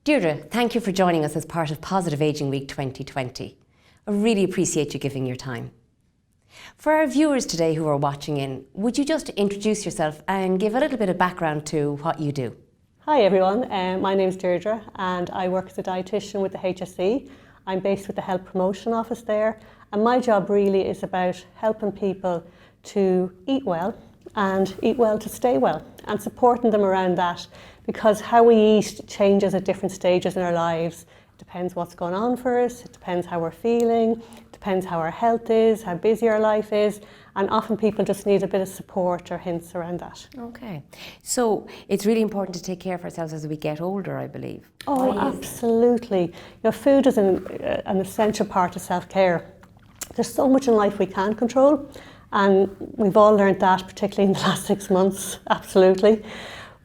Deirdre, thank you for joining us as part of Positive Aging Week 2020. I really appreciate you giving your time. For our viewers today who are watching in, would you just introduce yourself and give a little bit of background to what you do? Hi everyone, my name is Deirdre and I work as a dietitian with the HSE. I'm based with the Health Promotion Office there, and my job really is about helping people to eat well and eat well to stay well, and supporting them around that, because how we eat changes at different stages in our lives. It depends what's going on for us, it depends how we're feeling, it depends how our health is, how busy our life is, and often people just need a bit of support or hints around that. Okay, so it's really important to take care of ourselves as we get older, I believe. Oh, absolutely. You know, food is an essential part of self-care. There's so much in life we can't control, and we've all learned that, particularly in the last 6 months, absolutely.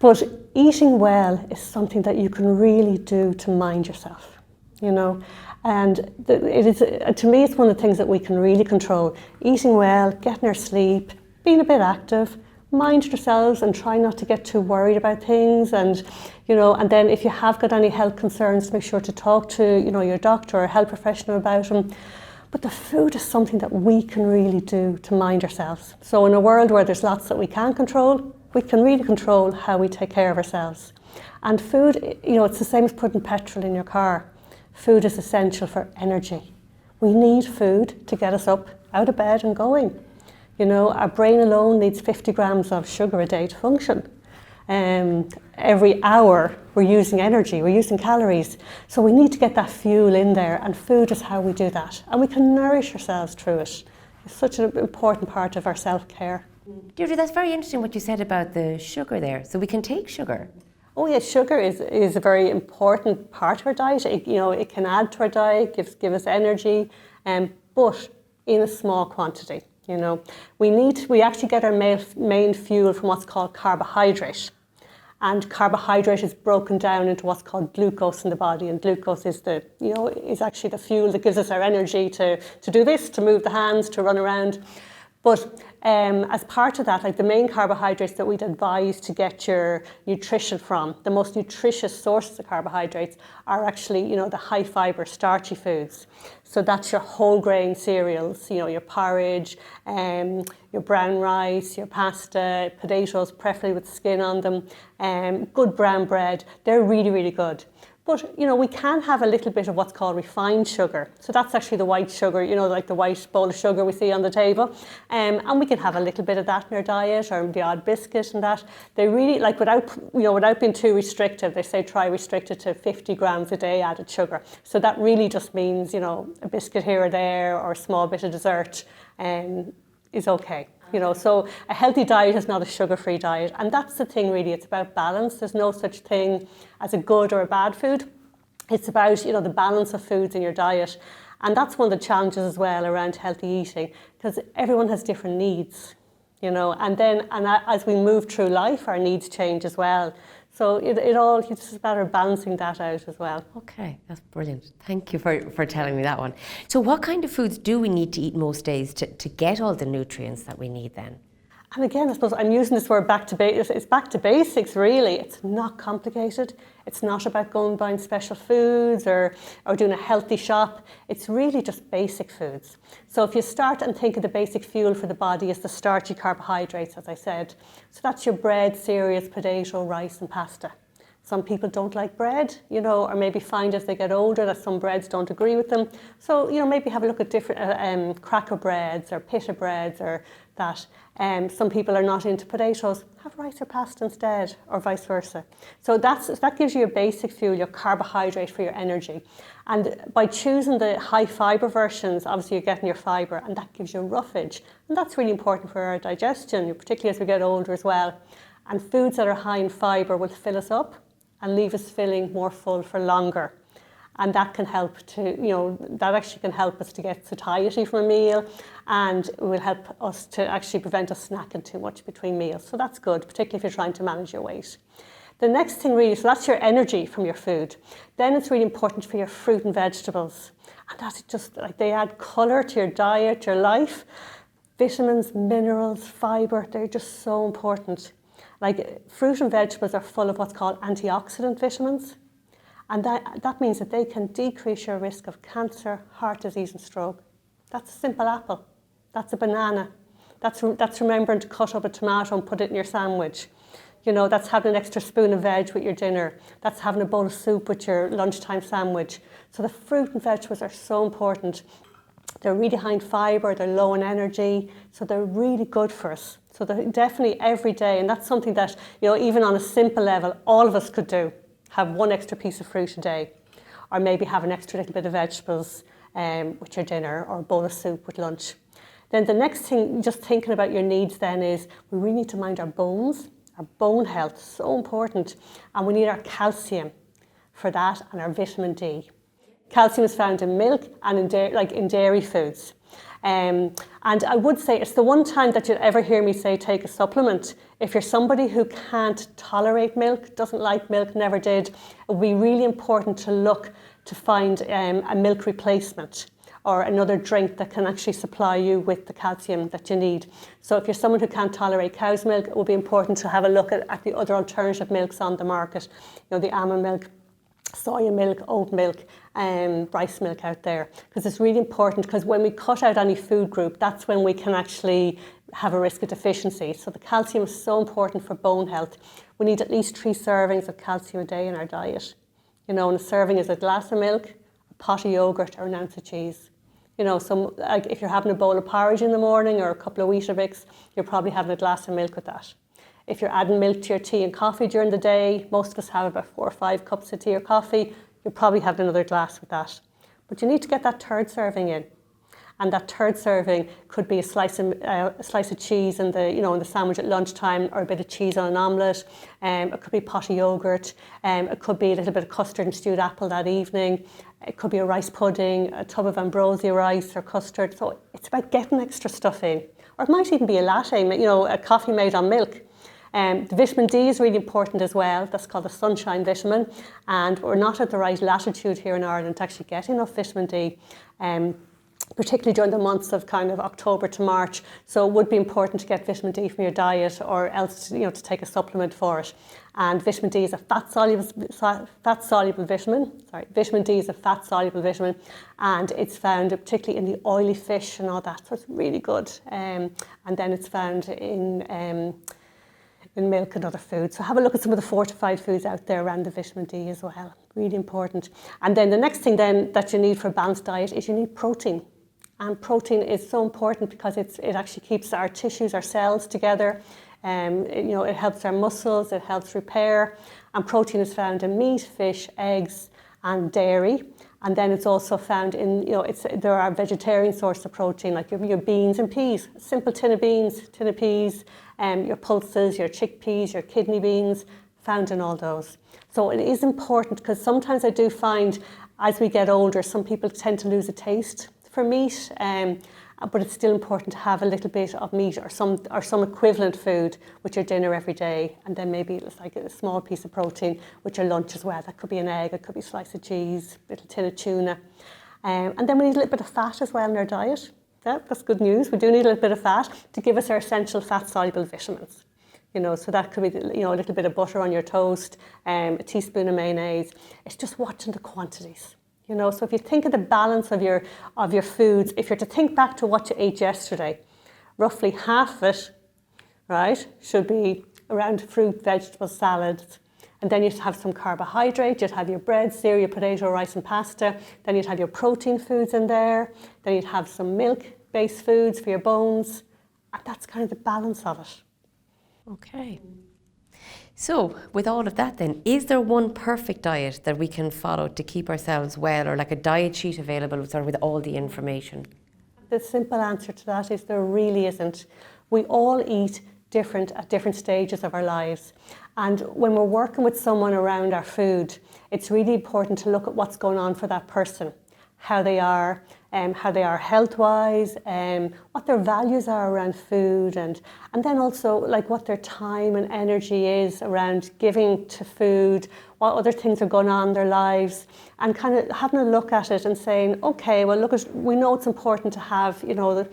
But eating well is something that you can really do to mind yourself, you know. And it is, to me, it's one of the things that we can really control. Eating well, getting our sleep, being a bit active, mind yourselves and try not to get too worried about things. And, you know, and then if you have got any health concerns, make sure to talk to, you know, your doctor or a health professional about them. But the food is something that we can really do to mind ourselves. So in a world where there's lots that we can't control, we can really control how we take care of ourselves. And food, you know, it's the same as putting petrol in your car. Food is essential for energy. We need food to get us up out of bed and going. You know, our brain alone needs 50 grams of sugar a day to function. Every hour we're using energy, we're using calories. So we need to get that fuel in there, and food is how we do that. And we can nourish ourselves through it. It's such an important part of our self-care. Deirdre, that's very interesting what you said about the sugar there. So we can take sugar. Oh yes, sugar is a very important part of our diet. It, you know, it can add to our diet, give us energy, but in a small quantity. You know, we actually get our main fuel from what's called carbohydrate, and carbohydrate is broken down into what's called glucose in the body, and glucose is is actually the fuel that gives us our energy to do this, to move the hands, to run around. But as part of that, like the main carbohydrates that we'd advise to get your nutrition from, the most nutritious sources of carbohydrates are actually, you know, the high fibre starchy foods. So that's your whole grain cereals, you know, your porridge, your brown rice, your pasta, potatoes, preferably with skin on them, good brown bread. They're really, really good. But, you know, we can have a little bit of what's called refined sugar. So that's actually the white sugar, you know, like the white bowl of sugar we see on the table. And we can have a little bit of that in our diet, or the odd biscuit and that. They really, like without being too restrictive, they say try restrict it to 50 grams a day added sugar. So that really just means, you know, a biscuit here or there, or a small bit of dessert is okay. You know, so a healthy diet is not a sugar-free diet, and that's the thing really. It's about balance. There's no such thing as a good or a bad food. It's about, you know, the balance of foods in your diet, and that's one of the challenges as well around healthy eating, because everyone has different needs, you know, and as we move through life, our needs change as well. So it's just a matter of balancing that out as well. Okay, that's brilliant. Thank you for telling me that one. So what kind of foods do we need to eat most days to get all the nutrients that we need then? And again, I suppose I'm using this word back to basics. It's back to basics, really. It's not complicated. It's not about going buying special foods or doing a healthy shop. It's really just basic foods. So if you start and think of the basic fuel for the body as the starchy carbohydrates, as I said. So that's your bread, cereals, potato, rice and pasta. Some people don't like bread, you know, or maybe find as they get older that some breads don't agree with them. So, you know, maybe have a look at different cracker breads or pita breads or that. Some people are not into potatoes, have rice or pasta instead, or vice versa. So that gives you your basic fuel, your carbohydrate for your energy. And by choosing the high fibre versions, obviously you're getting your fibre, and that gives you roughage. And that's really important for our digestion, particularly as we get older as well. And foods that are high in fibre will fill us up and leave us feeling more full for longer. And that can help that actually can help us to get satiety from a meal, and it will help us to actually prevent us snacking too much between meals. So that's good, particularly if you're trying to manage your weight. The next thing really, so that's your energy from your food. Then it's really important for your fruit and vegetables. And that's just like they add colour to your diet, your life. Vitamins, minerals, fibre, they're just so important. Like fruit and vegetables are full of what's called antioxidant vitamins. And that means that they can decrease your risk of cancer, heart disease and stroke. That's a simple apple. That's a banana. That's remembering to cut up a tomato and put it in your sandwich. You know, that's having an extra spoon of veg with your dinner. That's having a bowl of soup with your lunchtime sandwich. So the fruit and vegetables are so important. They're really high in fibre, they're low in energy, so they're really good for us. So they're definitely every day, and that's something that, you know, even on a simple level, all of us could do. Have one extra piece of fruit a day, or maybe have an extra little bit of vegetables with your dinner, or a bowl of soup with lunch. Then the next thing, just thinking about your needs then, is we really need to mind our bones. Our bone health is so important, and we need our calcium for that, and our vitamin D. Calcium is found in milk and in dairy foods. And I would say it's the one time that you'll ever hear me say take a supplement. If you're somebody who can't tolerate milk, doesn't like milk, never did, it would be really important to look to find a milk replacement or another drink that can actually supply you with the calcium that you need. So if you're someone who can't tolerate cow's milk, it will be important to have a look at the other alternative milks on the market. You know, the almond milk, soya milk, oat milk, rice milk out there. Because it's really important, because when we cut out any food group, that's when we can actually have a risk of deficiency. So the calcium is so important for bone health. We need at least 3 servings of calcium a day in our diet. You know, and a serving is a glass of milk, a pot of yogurt, or an ounce of cheese. You know, so like if you're having a bowl of porridge in the morning or a couple of Weetabix, you're probably having a glass of milk with that. If you're adding milk to your tea and coffee during the day, most of us have about 4 or 5 cups of tea or coffee, you'll probably have another glass with that. But you need to get that 3rd serving in. And that 3rd serving could be a slice of cheese in the sandwich at lunchtime, or a bit of cheese on an omelette. It could be a pot of yogurt. It could be a little bit of custard and stewed apple that evening. It could be a rice pudding, a tub of ambrosia rice or custard. So it's about getting extra stuff in. Or it might even be a latte, you know, a coffee made on milk. The vitamin D is really important as well. That's called the sunshine vitamin. And we're not at the right latitude here in Ireland to actually get enough vitamin D. Particularly during the months of kind of October to March. So it would be important to get vitamin D from your diet, or else, you know, to take a supplement for it. And vitamin D is a fat-soluble vitamin. Vitamin D is a fat-soluble vitamin, and it's found particularly in the oily fish and all that. So it's really good. And then it's found in milk and other foods. So have a look at some of the fortified foods out there around the vitamin D as well. Really important. And then the next thing then that you need for a balanced diet is you need protein. And protein is so important because it actually keeps our tissues, our cells together. It helps our muscles, it helps repair. And protein is found in meat, fish, eggs, and dairy. And then it's also found in, there are vegetarian sources of protein, like your beans and peas. A simple tin of beans, tin of peas, your pulses, your chickpeas, your kidney beans, found in all those. So it is important, because sometimes I do find as we get older, some people tend to lose a taste for meat, but it's still important to have a little bit of meat or some equivalent food with your dinner every day, and then maybe it's like a small piece of protein with your lunch as well. That could be an egg, it could be a slice of cheese, a little tin of tuna. And then we need a little bit of fat as well in our diet. Yeah, that's good news. We do need a little bit of fat to give us our essential fat-soluble vitamins. So that could be, a little bit of butter on your toast, a teaspoon of mayonnaise. It's just watching the quantities. So if you think of the balance of your foods, if you're to think back to what you ate yesterday, roughly half of it, right, should be around fruit, vegetables, salads. And then you'd have some carbohydrate, you'd have your bread, cereal, potato, rice and pasta. Then you'd have your protein foods in there. Then you'd have some milk-based foods for your bones. And that's kind of the balance of it. Okay. So, with all of that then, is there one perfect diet that we can follow to keep ourselves well, or like a diet sheet available sort of with all the information? The simple answer to that is there really isn't. We all eat different at different stages of our lives. And when we're working with someone around our food, it's really important to look at what's going on for that person, how they are, how they are health-wise, what their values are around food, and then also like what their time and energy is around giving to food, what other things are going on in their lives, and kind of having a look at it and saying, okay, well look, we know it's important to have, you know, the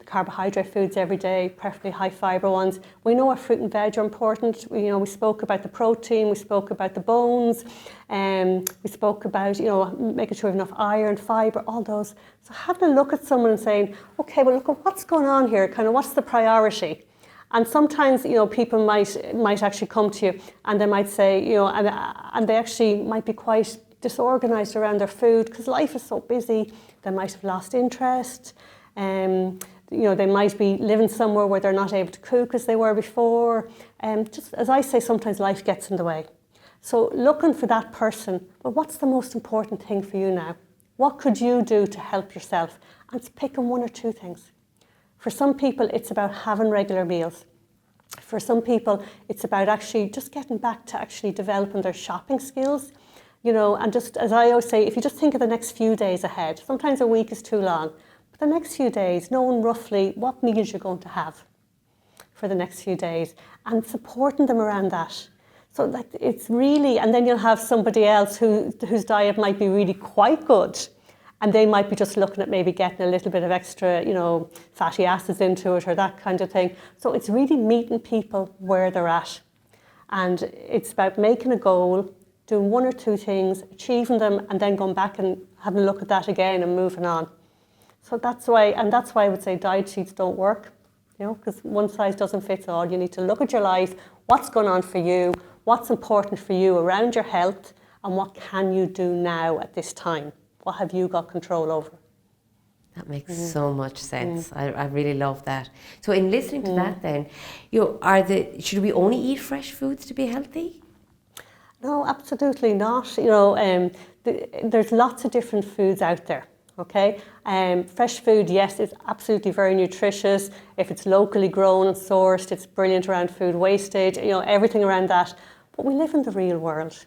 carbohydrate foods every day, preferably high fibre ones. We know our fruit and veg are important. We spoke about the protein, we spoke about the bones, we spoke about, you know, making sure we have enough iron, fibre, all those. So having a look at someone and saying, okay, well look at what's going on here, kind of what's the priority? And sometimes, you know, people might actually come to you and they might say, you know, and they actually might be quite disorganised around their food because life is so busy. They might have lost interest. You know, they might be living somewhere where they're not able to cook as they were before. Just as I say, sometimes life gets in the way. So looking for that person, well, what's the most important thing for you now? What could you do to help yourself? And it's picking one or two things. For some people, it's about having regular meals. For some people, it's about actually just getting back to actually developing their shopping skills. You know, and just as I always say, if you just think of the next few days ahead, sometimes a week is too long. The next few days, knowing roughly what meals you're going to have for the next few days and supporting them around that. So like it's really, and then you'll have somebody else whose diet might be really quite good and they might be just looking at maybe getting a little bit of extra, you know, fatty acids into it or that kind of thing. So it's really meeting people where they're at. And it's about making a goal, doing one or two things, achieving them and then going back and having a look at that again and moving on. So that's why I would say diet sheets don't work, you know, because one size doesn't fit all. You need to look at your life, what's going on for you, what's important for you around your health, and what can you do now at this time? What have you got control over? That makes so much sense. I really love that. So in listening to that then, you know, should we only eat fresh foods to be healthy? No, absolutely not. You know, there's lots of different foods out there. Okay, fresh food, yes, it's absolutely very nutritious. If it's locally grown and sourced, it's brilliant around food wastage, you know, everything around that. But we live in the real world.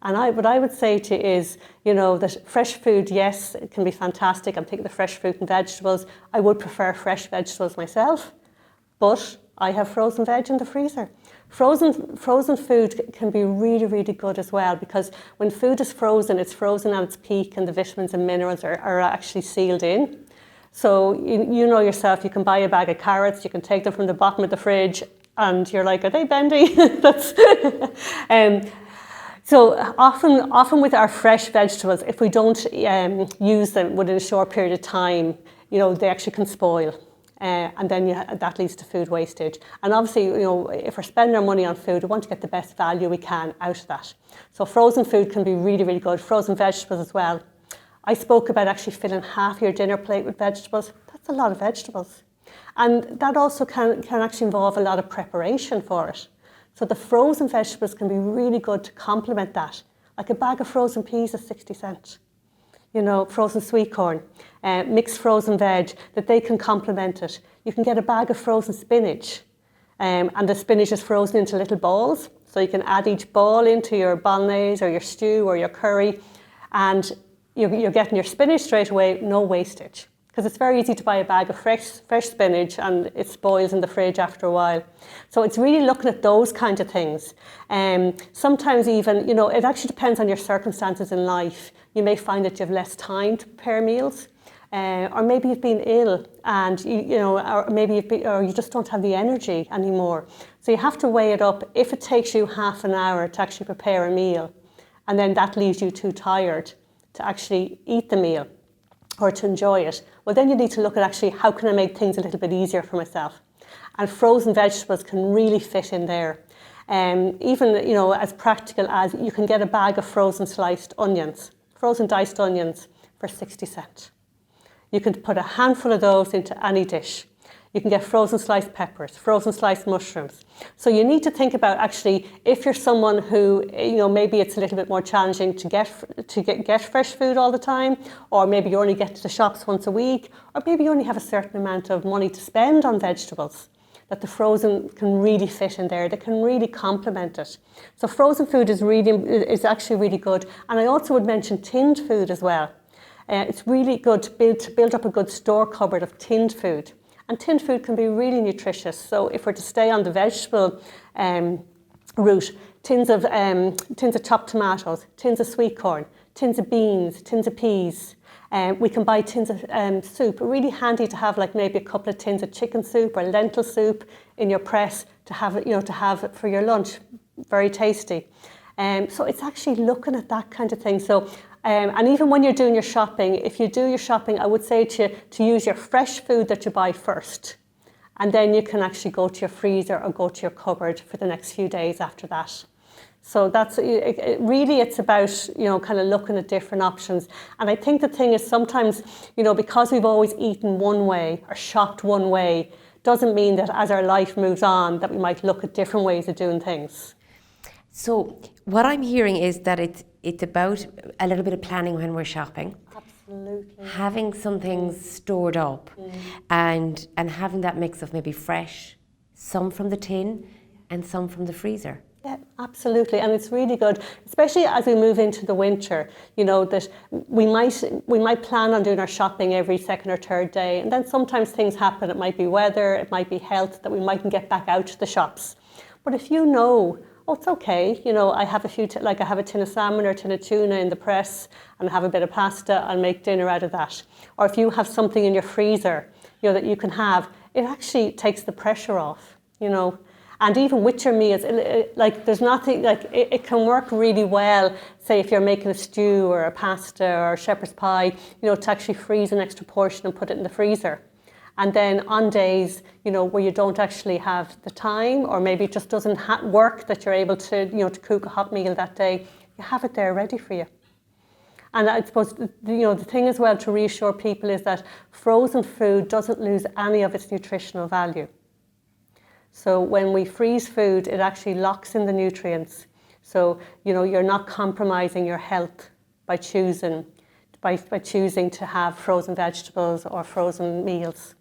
And what I would say to you is, you know, that fresh food, yes, it can be fantastic. I'm thinking of fresh fruit and vegetables. I would prefer fresh vegetables myself, but I have frozen veg in the freezer. Frozen food can be really, really good as well because when food is frozen, it's frozen at its peak and the vitamins and minerals are actually sealed in. So you know yourself, you can buy a bag of carrots, you can take them from the bottom of the fridge and you're like, are they bendy? So often with our fresh vegetables, if we don't use them within a short period of time, you know, they actually can spoil. And then that leads to food wastage. And obviously, you know, if we're spending our money on food, we want to get the best value we can out of that. So frozen food can be really, really good. Frozen vegetables as well. I spoke about actually filling half your dinner plate with vegetables. That's a lot of vegetables. And that also can actually involve a lot of preparation for it. So the frozen vegetables can be really good to complement that. Like a bag of frozen peas is 60 cents. You know, frozen sweet corn, mixed frozen veg, that they can complement it. You can get a bag of frozen spinach, and the spinach is frozen into little balls. So you can add each ball into your bolognese or your stew or your curry, and you're getting your spinach straight away, no wastage. Because it's very easy to buy a bag of fresh spinach and it spoils in the fridge after a while. So it's really looking at those kind of things. Sometimes even, you know, it actually depends on your circumstances in life. You may find that you have less time to prepare meals, or maybe you've been ill and you know, or maybe or you just don't have the energy anymore. So you have to weigh it up. If it takes you half an hour to actually prepare a meal, and then that leaves you too tired to actually eat the meal or to enjoy it, well then you need to look at actually how can I make things a little bit easier for myself. And frozen vegetables can really fit in there. Even, you know, as practical as you can get a bag of frozen sliced onions, frozen diced onions for 60 cents. You can put a handful of those into any dish. You can get frozen sliced peppers, frozen sliced mushrooms. So you need to think about actually, if you're someone who, you know, maybe it's a little bit more challenging to get fresh food all the time, or maybe you only get to the shops once a week, or maybe you only have a certain amount of money to spend on vegetables, that the frozen can really fit in there. They can really complement it. So frozen food is actually really good. And I also would mention tinned food as well. It's really good to build up a good store cupboard of tinned food. And tinned food can be really nutritious. So if we're to stay on the vegetable route, tins of chopped tomatoes, tins of sweet corn, tins of beans, tins of peas. We can buy tins of soup. Really handy to have like maybe a couple of tins of chicken soup or lentil soup in your press to have it, to have it for your lunch. Very tasty. So it's actually looking at that kind of thing. So, and even when you're doing your shopping, if you do your shopping, I would say to use your fresh food that you buy first. And then you can actually go to your freezer or go to your cupboard for the next few days after that. So that's really, it's about, kind of looking at different options. And I think the thing is sometimes, because we've always eaten one way or shopped one way, doesn't mean that as our life moves on that we might look at different ways of doing things. So what I'm hearing is that it's about a little bit of planning when we're shopping. Absolutely. Having some things stored up and having that mix of maybe fresh, some from the tin and some from the freezer. Yeah, absolutely, and it's really good, especially as we move into the winter. That we might plan on doing our shopping every second or third day, and then sometimes things happen. It might be weather, it might be health that we mightn't get back out to the shops. But if oh, it's okay. I have I have a tin of salmon or a tin of tuna in the press, and I have a bit of pasta. I'll make dinner out of that. Or if you have something in your freezer, that you can have, it actually takes the pressure off. And even with your meals, there's nothing, it can work really well, say if you're making a stew or a pasta or a shepherd's pie, to actually freeze an extra portion and put it in the freezer. And then on days, where you don't actually have the time, or maybe it just doesn't work that you're able to, to cook a hot meal that day, you have it there ready for you. And I suppose, the thing as well to reassure people is that frozen food doesn't lose any of its nutritional value. So when we freeze food, it actually locks in the nutrients. So, you're not compromising your health by choosing to have frozen vegetables or frozen meals,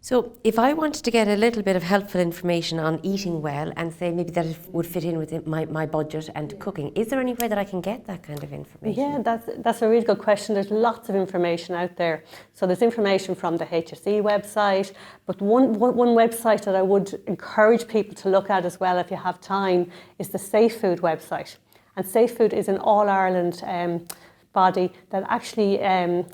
So if I wanted to get a little bit of helpful information on eating well and say maybe that it would fit in with my budget and cooking, is there anywhere that I can get that kind of information? Yeah, that's a really good question. There's lots of information out there. So there's information from the HSE website, but one website that I would encourage people to look at as well if you have time is the Safe Food website. And Safe Food is an all-Ireland body that actually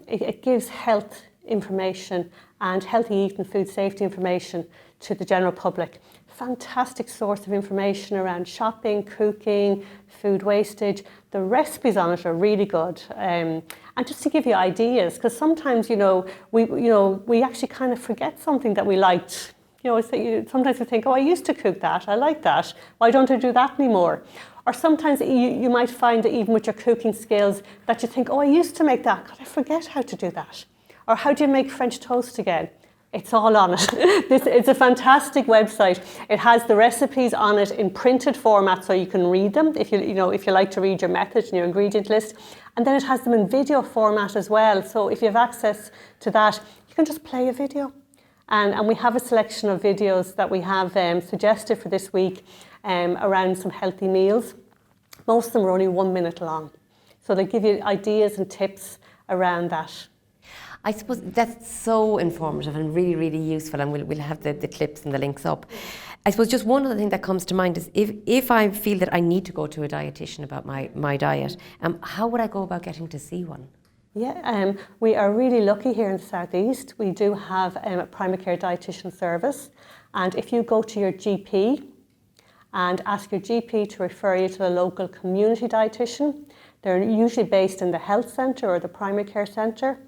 it gives health information and healthy eating, food safety information to the general public. Fantastic source of information around shopping, cooking, food wastage. The recipes on it are really good. And just to give you ideas, because sometimes, we actually kind of forget something that we liked. Sometimes we think, oh, I used to cook that, I like that. Why don't I do that anymore? Or sometimes you might find that even with your cooking skills that you think, oh, I used to make that, God, I forget how to do that. Or how do you make French toast again? It's all on it. It's a fantastic website. It has the recipes on it in printed format so you can read them if you like to read your method and your ingredient list. And then it has them in video format as well. So if you have access to that, you can just play a video. And we have a selection of videos that we have suggested for this week around some healthy meals. Most of them are only 1 minute long. So they give you ideas and tips around that. I suppose that's so informative and really, really useful, and we'll have the clips and the links up. I suppose just one other thing that comes to mind is if I feel that I need to go to a dietitian about my diet, how would I go about getting to see one? Yeah, we are really lucky here in the Southeast. We do have a primary care dietitian service, and if you go to your GP and ask your GP to refer you to a local community dietitian, they're usually based in the health centre or the primary care centre,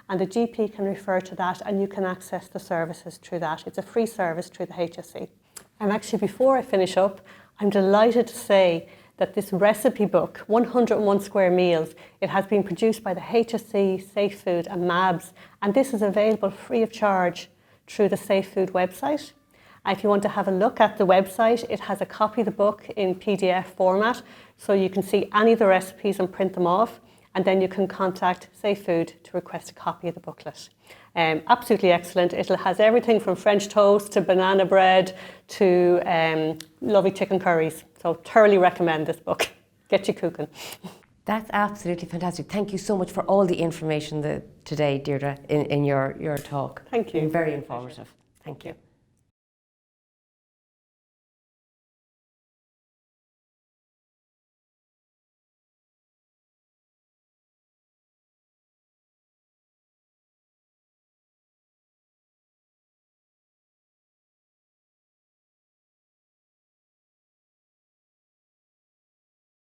and the GP can refer to that and you can access the services through that. It's a free service through the HSE. And actually, before I finish up, I'm delighted to say that this recipe book, 101 Square Meals, it has been produced by the HSE, Safe Food and MABS, and this is available free of charge through the Safe Food website. And if you want to have a look at the website, it has a copy of the book in PDF format, so you can see any of the recipes and print them off, and then you can contact Safe Food to request a copy of the booklet. Absolutely excellent. It has everything from French toast to banana bread to lovely chicken curries. So thoroughly recommend this book. Get you cooking. That's absolutely fantastic. Thank you so much for all the information today, Deirdre, in your talk. Thank you. Very informative. Thank you.